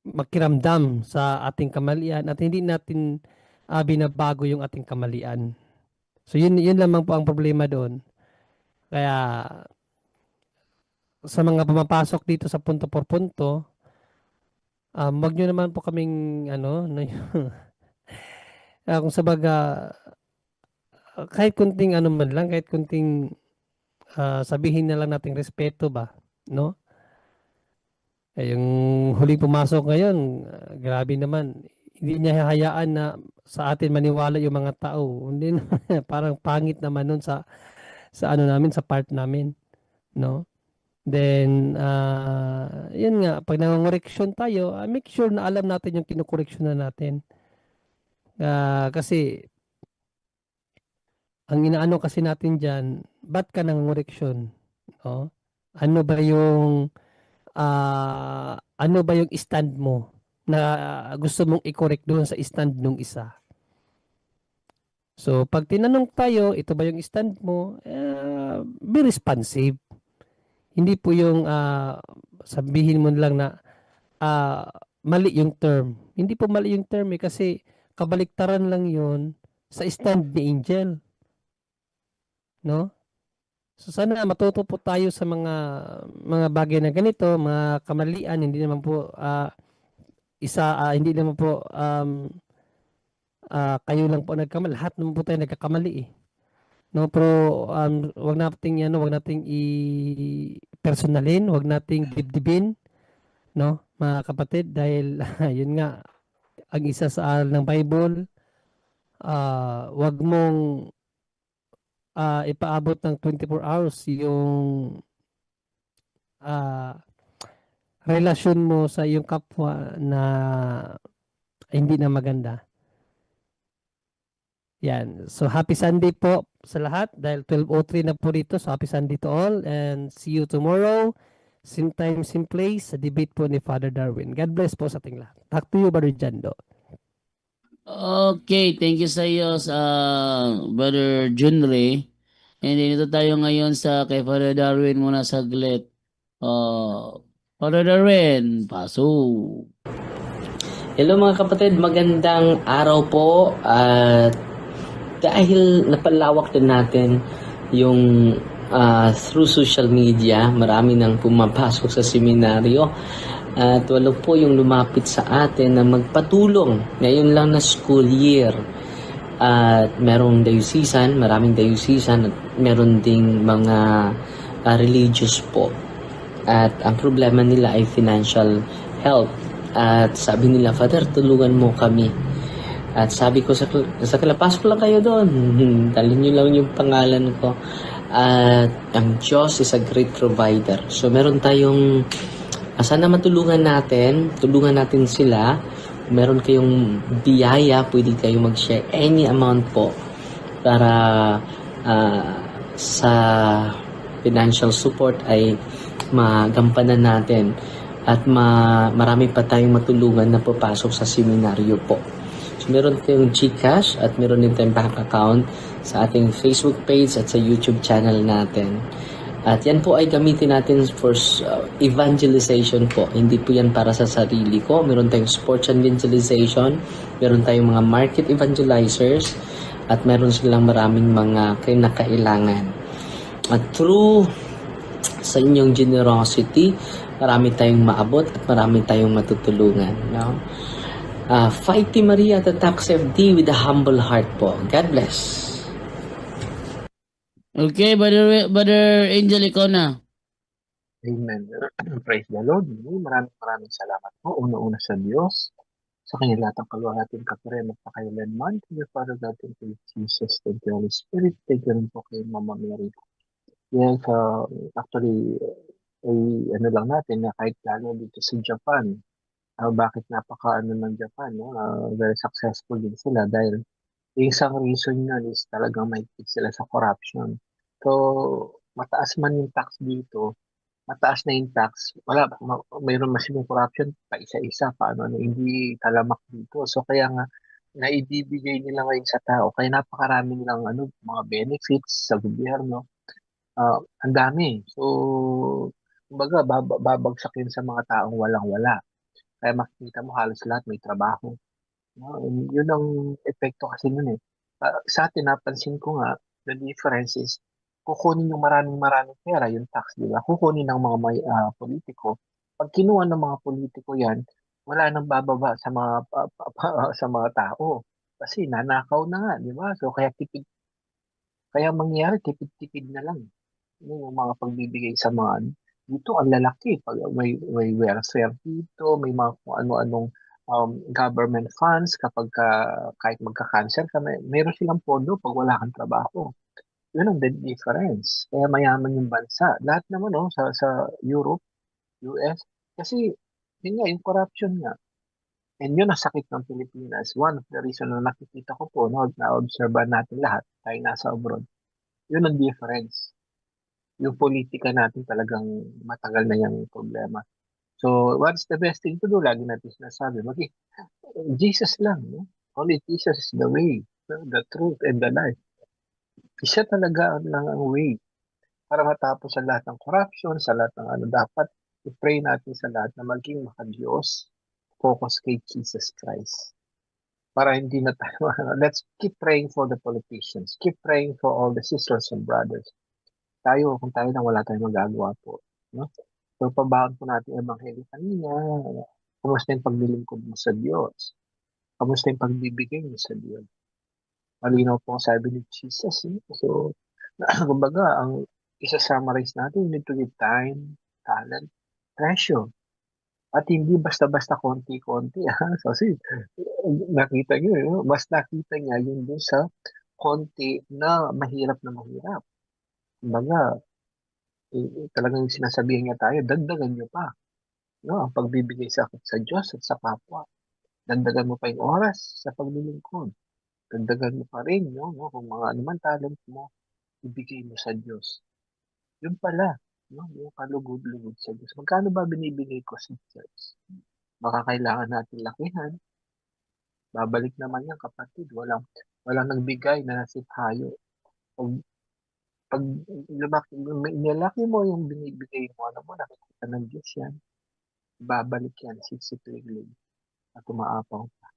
makiramdam sa ating kamalian at hindi natin binabago yung ating kamalian. So yun lamang po ang problema doon. Kaya sa mga pumapasok dito sa punto por punto, wag nyo naman po kaming kung kahit kunting man lang, kahit kunting sabihin na lang nating respeto ba, no? Yung huling pumasok ngayon, grabe naman, Hindi niya hahayaan na sa atin maniwala yung mga tao. Hindi na, parang pangit naman nun sa ano namin, sa part namin, no? Then, yun nga, pag nangungoreksyon tayo, make sure na alam natin yung kinukoreksyon na natin. Kasi, ang inaano kasi natin dyan, ba't ka nangungoreksyon? No? Ano ba yung, ano ba yung stand mo na gusto mong i-correct doon sa stand nung isa? So, pag tinanong tayo, ito ba yung stand mo? Be responsive. Hindi po yung sabihin mo lang na mali yung term. Hindi po mali yung term kasi kabaliktaran lang yun sa stand ni Angel. No? So sana matuto po tayo sa mga bagay na ganito, mga kamalian, hindi naman po hindi naman po kayo lang po nagkamali, lahat naman po tayo nagkakamali eh. No, pero wag nating i-personalin, wag nating dibdibin, no, mga kapatid, dahil yun nga ang isa sa aral ng Bible, wag mong ipaabot ng 24 hours yung ah, relasyon mo sa iyong kapwa na hindi na maganda. Yan. So, happy Sunday po sa lahat dahil 12:03 na po dito. So, happy Sunday to all and see you tomorrow. Same time, same place sa debate po ni Father Darwin. God bless po sa ating lahat. Back to you, Brother Jando. Okay, thank you sa iyo, Brother Junre. And then ito tayo ngayon sa kay Father Darwin muna saglit. Father Darwin, paso. Hello mga kapatid, magandang araw po at dahil napalawak din natin yung through social media, marami nang pumapasok sa seminaryo at walo po yung lumapit sa atin na magpatulong ngayon lang na school year. At merong diocesan, maraming diocesan at meron ding mga religious po. At ang problema nila ay financial help. At sabi nila, Father, tulungan mo kami. At sabi ko sa pasok lang kayo doon. Dalhin nyo lang yung pangalan ko. At ang Diyos is a great provider. So meron tayong, sana matulungan natin sila. Meron kayong biyaya, pwede kayong mag-share any amount po para sa financial support ay magampanan natin at marami pa tayong matulungan na papasok sa seminaryo po. So meron tayong GCash at meron din tayong bank account sa ating Facebook page at sa YouTube channel natin. At yan po ay gamitin natin for evangelization po. Hindi po yan para sa sarili ko. Meron tayong sports evangelization, meron tayong mga market evangelizers, at meron silang maraming mga kinakailangan. At through sa inyong generosity, marami tayong maabot at marami tayong matutulungan. No? Fighty Maria, the tax FD with a humble heart po. God bless. Okay, Brother Angel, ikaw na. Amen. Praise the Lord. Maraming salamat po. Una-una sa Diyos, sa kanya lahat ng kaluwalhatian, kapurihan at pakailanman. Thank you, Father God, thank you, Jesus, thank you, Holy Spirit, thank you rin po kay Mama Mary. Yes, actually, ano lang natin, na kahit lalo dito sa Japan, bakit napaka-ano ng Japan, no? Very successful din sila dahil isang reason yun is talagang mahigpit sila sa corruption. So, mataas man yung tax dito, mataas na yung tax, mayroon masyadong corruption pa isa-isa, paano na hindi talamak dito. So, kaya nga, naibibigay nila ngayon sa tao, kaya napakarami nilang mga benefits sa gobyerno. Ang dami. So, kumbaga, babagsak yun sa mga taong walang-wala. Kaya makikita mo halos lahat may trabaho. No? Yun ang epekto kasi nun eh. Sa atin, napansin ko nga, the difference is, kukunin yung maraming pera, yung tax, di ba? Kukunin ng mga politiko. Pag kinuha ng mga politiko yan, wala nang bababa sa mga sa mga tao. Kasi nanakaw na nga, di ba? So kaya mangyayari, tipid-tipid na lang. Yung mga pagbibigay sa mga dito ang lalaki pag may welfare dito, may mga kung ano-anong government funds kahit magka-cancer ka, meron silang pondo pag wala kang trabaho. Yun ang the difference. Kaya mayaman yung bansa. Lahat naman sa Europe, US, kasi yun nga, yung corruption nga. And yun ang sakit ng Pilipinas. One of the reason na nakikita ko po, na-observe natin lahat, tayo nasa abroad, yun ang difference. Yung politika natin talagang matagal na yung problema. So, what's the best thing to do? Lagi natin sinasabi, Jesus lang. No? Only Jesus is the way, the truth, and the life. Isa talaga lang ang way para matapos sa lahat ng corruption, sa lahat ng dapat i-pray natin sa lahat na maging maka-Diyos, focus kay Jesus Christ. Para hindi na tayo, let's keep praying for the politicians, keep praying for all the sisters and brothers. Kung tayo lang wala tayong magagawa po. No? So, pabaon po natin ang Ebanghelyo kanina. Kamusta yung paglilingkod mo sa Diyos? Kamusta yung pagbibigay mo sa Diyos? Malinaw po ang sabi ni Jesus. So, kumbaga, ang isa-summarize natin, we need to give time, talent, treasure. At hindi basta-basta konti-konti. Kasi nakita nyo, mas nakita niya yun doon sa konti na mahirap. Kumbaga, talagang sinasabihan niya tayo, dagdagan nyo pa. No? Ang pagbibigay sa Diyos at sa kapwa. Dagdagan mo pa yung oras sa paglilingkod. Dagdagan mo pa rin, no? Kung mga anuman talent mo, ibigay mo sa Diyos. Yun pala, no? Yung kalugod-lugod sa Diyos. Magkano ba binibigay ko sa Diyos? Baka kailangan natin lakihan. Babalik naman yan, kapatid. Walang nagbigay na nasiphayo. Pag nilaki mo yung binibigay mo, nakikita ng Diyos yan. Babalik yan, sisipiglig at umaapaw pa.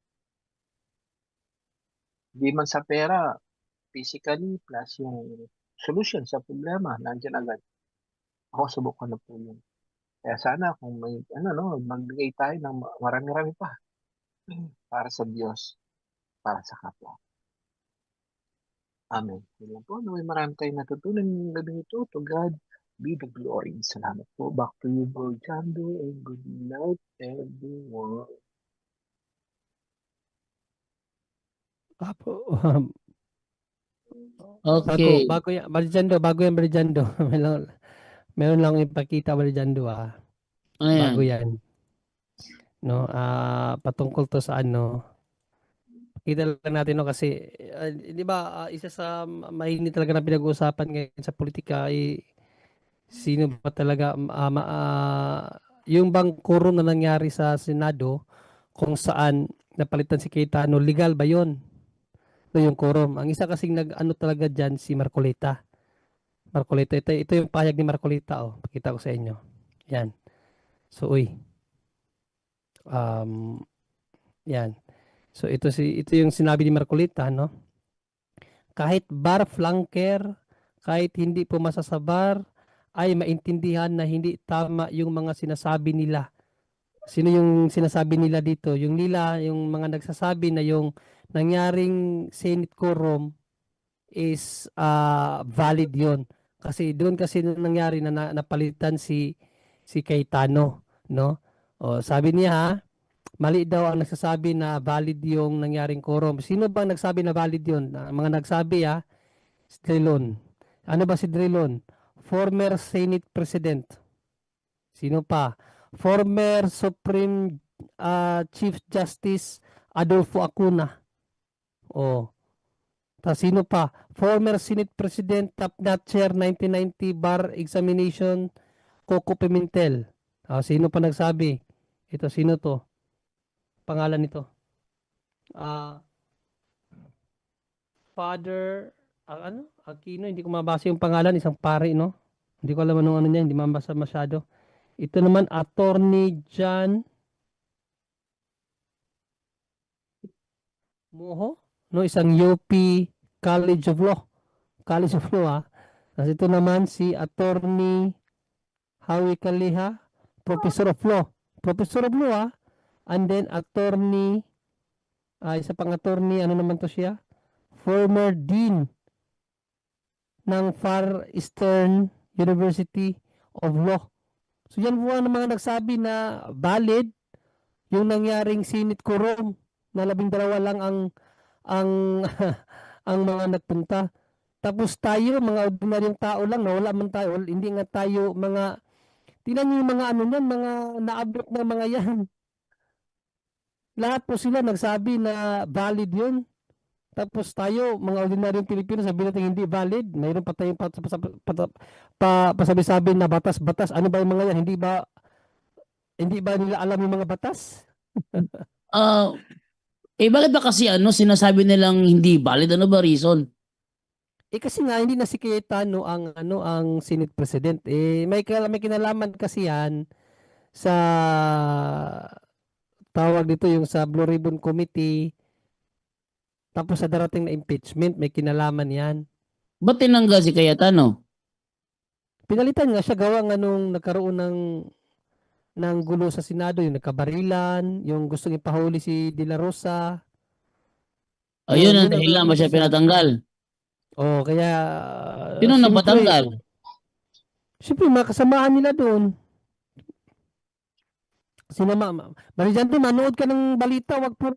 Di man sa pera, physically, plus yung solution sa problema, nandiyan agad. Ako, subukan na po yun. Kaya sana kung may, magbigay tayo ng marami-rami pa para sa Diyos, para sa kapwa. Amen. Yun lang po. May marami tayong natutunan ng gabi ito. To God be the glory. Salamat po. Back to you, Bro Jando, and good night, everyone. Apo, Okay. bago yan, Barijando. meron lang ipakita, Barijando, Ano yan? bago yan. No, patungkol to sa kita lang natin, no, kasi di ba, isa sa mainit talaga na pinag-uusapan ngayon sa politika ay sino ba talaga yung bang quorum na nangyari sa Senado kung saan napalitan si Cayetano, legal ba yun? No, yung quorum. Ang isa kasing talaga dyan si Marcoleta. Ito yung payag ni Marcoleta, pakita ko sa inyo. Yan. So, yan. So, ito yung sinabi ni Marcoleta, no? Kahit bar flanker, kahit hindi pumasa sa bar, ay maintindihan na hindi tama yung mga sinasabi nila. Sino yung sinasabi nila dito? Yung mga nagsasabi na yung nangyaring Senate quorum is valid yon. Kasi doon kasi nangyari na napalitan si Cayetano, no? Sabi niya, mali daw ang nagsasabi na valid yung nangyaring quorum. Sino bang nagsabi na valid yun? Mga nagsabi, si Drilon. Ano ba si Drilon? Former Senate President. Sino pa? Former Supreme Chief Justice Adolfo Acuna. Sino pa? Former Senate President Top Notcher 1990 Bar Examination Coco Pimentel. Sino pa nagsabi? Ito, sino to? Pangalan nito. Father Aquino, hindi ko mabasa yung pangalan, isang pare, no? Hindi ko alam anong niya, hindi mabasa masyado. Ito naman, Attorney John Moho, no? Isang UP College of Law. Tapos ito naman si Attorney Howie Kaliha, Professor of Law. And then Attorney, isa pang attorney, ano naman to siya? Former Dean ng Far Eastern University of Law. So yan po ang mga nagsabi na valid yung nangyaring Senate quorum na 12 lang ang ang mga nagpunta. Tapos tayo, mga ordinaryong tao lang, nawala man tayo, hindi nga tayo mga, tingnan niyo yung mga ano yan, mga naabot na mga yan. Lahat po sila nagsabi na valid yun. Tapos tayo, mga ordinaryong Pilipino, sabi natin hindi valid. Mayroon pa tayong pasabi-sabi na batas-batas. Ano ba yung mga yan? Hindi ba nila alam yung mga batas? Bakit ba kasi sinasabi nilang hindi valid? Ano ba reason? Kasi nga hindi na si Cayetano ang Senate President. May kinalaman kasi yan sa tawag dito yung sa Blue Ribbon Committee. Tapos sa darating na impeachment, may kinalaman yan. Ba't tinanggal si Cayetano? Pinalitan nga siya gawa nga nung nagkaroon ng gulo sa Senado, yung nagkabarilan, yung gustong ipahuli si De La Rosa. Ayun ang yun ang dahilan ba siya pinatanggal? Kaya Sino napatanggal? Siyempre, mga kasamahan nila doon. Marijante, manood ka ng balita, wag po.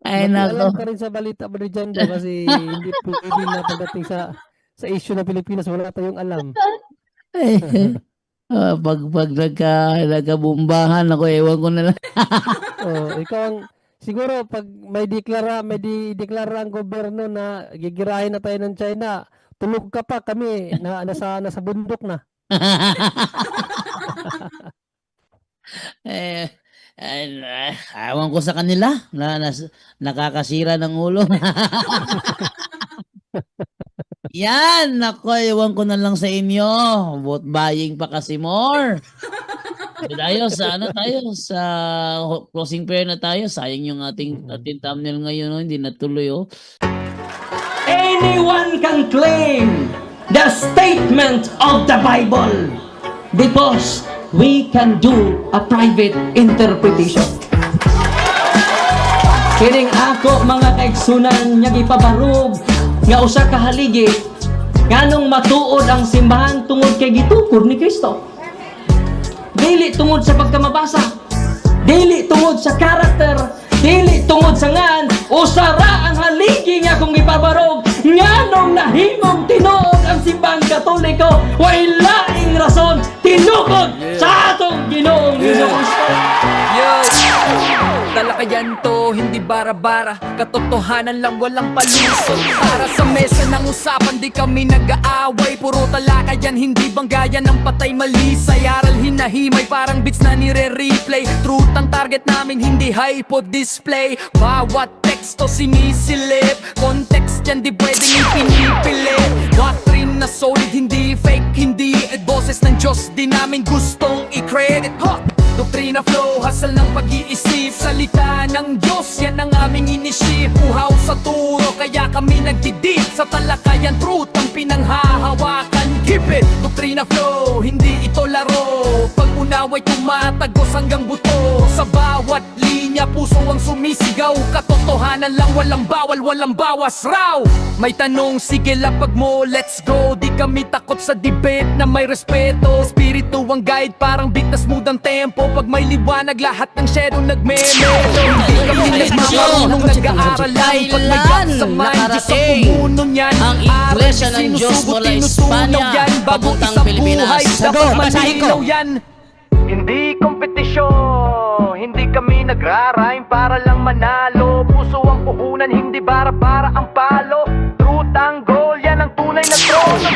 Ay, Alam nako. ka rin sa balita, Marijante, kasi hindi pwede na pagdating sa issue ng Pilipinas, wala tayong alam. Pag nagkabumbahan ako, ewan ko na lang. Ikaw ang siguro pag may deklara ang gobyerno na gigirahin na tayo ng China, tulog ka pa, kami nasa bundok na. Ewan ko sa kanila na nakakasira ng ulo. Yan, nako, ewan ko na lang sa inyo. Vote buying pa kasi more. Tayo sa sa closing prayer na tayo. Sayang yung ating thumbnail ngayon, hindi natuloy. Anyone can claim the statement of the Bible because we can do a private interpretation. Kining ako mga kaigsunan nga gipabarog nga usa ka haligi nganong matuod ang simbahan tungod kay gitukod ni Kristo. Dili tungod sa pagkamabasa, dili tungod sa karakter, dili tungod sa ngan, usara ang haligi nga kung ipabarog nganong nahimong tinuod ang simbahang Katoliko, way laing rason tinukod sa atong Ginoong Hesus Kristo. Talakayan to, hindi bara-bara, katotohanan lang, walang palusot. Para sa mesa ng usapan, di kami nag-aaway, puro talakayan, hindi banggayan ng patay malisay. Aral hinahimay, parang beats na nire-replay. Truth ang target namin, hindi hypo display. Bawat teksto sinisilip, context yan di pwedeng ipinipilit. Doctrine na solid, hindi fake, hindi boses ng Diyos, di namin gustong i-credit. Doktrina flow, hasal ng pag-iisip, salita ng Diyos, yan ang aming inisip. Uhaw sa turo, kaya kami nagdidip sa talakayan, truth ang pinanghahawakan. Keep it! Doktrina flow, hindi ito laro, pag-unaway tumatagos hanggang buto. Sa bawat linya, puso ang sumisigaw, katotohanan lang, walang bawal, walang bawas raw. May tanong, sige lapag mo, let's go. Di kami takot sa debate na may respeto. Espiritu ang guide, parang beat na smooth ang tempo. Pag may liwanag, lahat ng shadow nagme-melo. Hindi kami nagmamarunong nag-aaral lang. Pag may gap sa mind, Diyos ang pumuno niyan. Ang Iglesia ng Diyos mula Espanya, papuntang Pilipinas. Dapat malinaw yan. Hindi kompetisyon, hindi kami nagra-rhyme para lang manalo. Puso ang puhunan, hindi bara-bara ang palo. Truth ang goal, yan ang tunay na trono.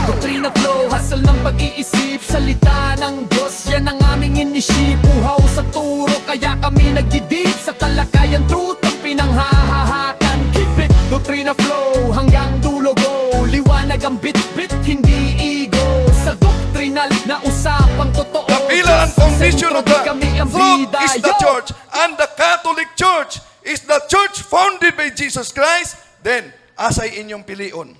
Doktrina flow, hasal ng pag-iisip, salita ng Diyos, yan ang aming inisip. Uhaw sa turo, kaya kami nagdidip sa talakayan, truth ang pinanghahahakan. Keep it, doktrina flow, hanggang dulo go. Liwanag ang bit-bit, hindi ego. Sa doktrinal na usapang totoo, Kapila and foundation of the truth is the church, and the Catholic Church is the church founded by Jesus Christ. Then, asay inyong pilion.